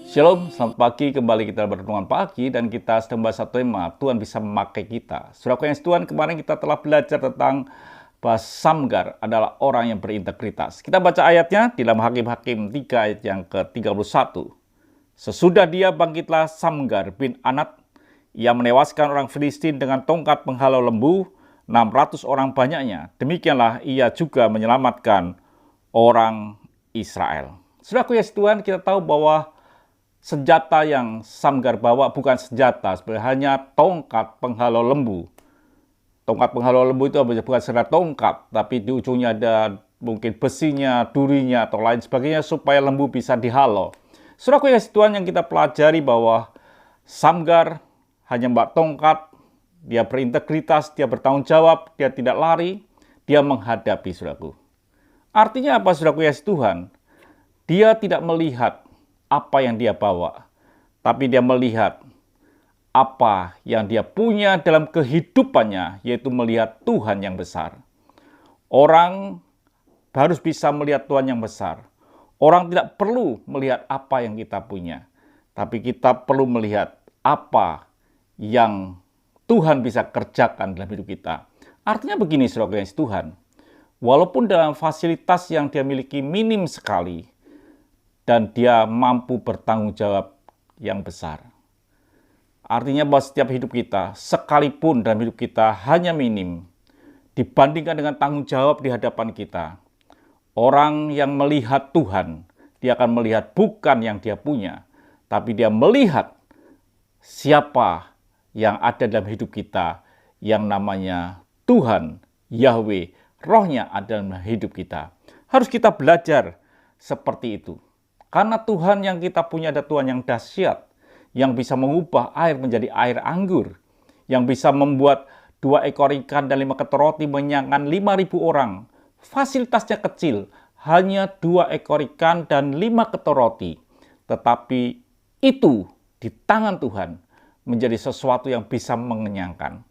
Shalom, selamat pagi. Kembali kita berrenungan pagi dan kita sedang bahas satu tema, Tuhan bisa memakai kita. Saudaraku yang Tuhan, kemarin kita telah belajar tentang bahwa Samgar adalah orang yang berintegritas. Kita baca ayatnya di dalam Hakim-Hakim 3 ayat yang ke-31. Sesudah dia bangkitlah Samgar bin Anat, ia menewaskan orang Filistin dengan tongkat penghalau lembu, 600 orang banyaknya. Demikianlah ia juga menyelamatkan orang Israel. Saudaraku yang Tuhan, kita tahu bahwa senjata yang Samgar bawa bukan senjata, sebenarnya hanya tongkat penghalau lembu. Tongkat penghalau lembu itu bukan sekedar tongkat, tapi di ujungnya ada mungkin besinya, durinya, atau lain sebagainya supaya lembu bisa dihalau. Saudaraku yang Tuhan, yang kita pelajari bahwa Samgar hanya membawa tongkat, dia berintegritas, dia bertanggung jawab, dia tidak lari, dia menghadapi, saudaraku. Artinya apa, saudaraku yang Tuhan? Dia tidak melihat apa yang dia bawa, tapi dia melihat apa yang dia punya dalam kehidupannya, yaitu melihat Tuhan yang besar. Orang harus bisa melihat Tuhan yang besar. Orang tidak perlu melihat apa yang kita punya, tapi kita perlu melihat apa yang Tuhan bisa kerjakan dalam hidup kita. Artinya begini, saudara yang Tuhan, walaupun dalam fasilitas yang dia miliki minim sekali, dan dia mampu bertanggung jawab yang besar. Artinya bahwa setiap hidup kita, sekalipun dalam hidup kita hanya minim, dibandingkan dengan tanggung jawab di hadapan kita, orang yang melihat Tuhan, dia akan melihat bukan yang dia punya, tapi dia melihat siapa yang ada dalam hidup kita, yang namanya Tuhan, Yahweh, rohnya ada dalam hidup kita. Harus kita belajar seperti itu. Karena Tuhan yang kita punya adalah Tuhan yang dahsyat, yang bisa mengubah air menjadi air anggur, yang bisa membuat 2 ekor ikan dan 5 ketur roti mengenyangkan 5.000 orang. Fasilitasnya kecil, hanya 2 ekor ikan dan 5 ketur roti. Tetapi itu di tangan Tuhan menjadi sesuatu yang bisa mengenyangkan.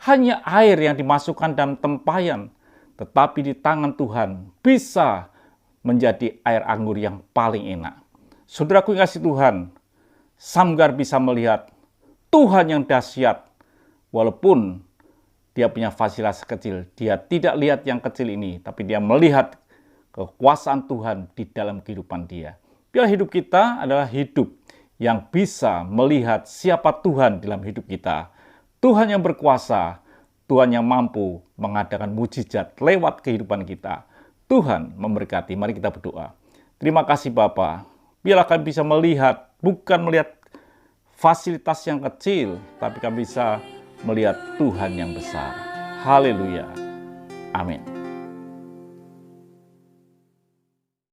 Hanya air yang dimasukkan dalam tempayan, tetapi di tangan Tuhan bisa menjadi air anggur yang paling enak. Saudaraku yang kasih Tuhan, Samgar bisa melihat Tuhan yang dahsyat. Walaupun dia punya fasilitas kecil, dia tidak lihat yang kecil ini, tapi dia melihat kekuasaan Tuhan di dalam kehidupan dia. Biar hidup kita adalah hidup yang bisa melihat siapa Tuhan dalam hidup kita. Tuhan yang berkuasa, Tuhan yang mampu mengadakan mujizat lewat kehidupan kita. Tuhan memberkati. Mari kita berdoa. Terima kasih Bapa. Biarlah kami bisa melihat, bukan melihat fasilitas yang kecil, tapi kami bisa melihat Tuhan yang besar. Haleluya. Amin.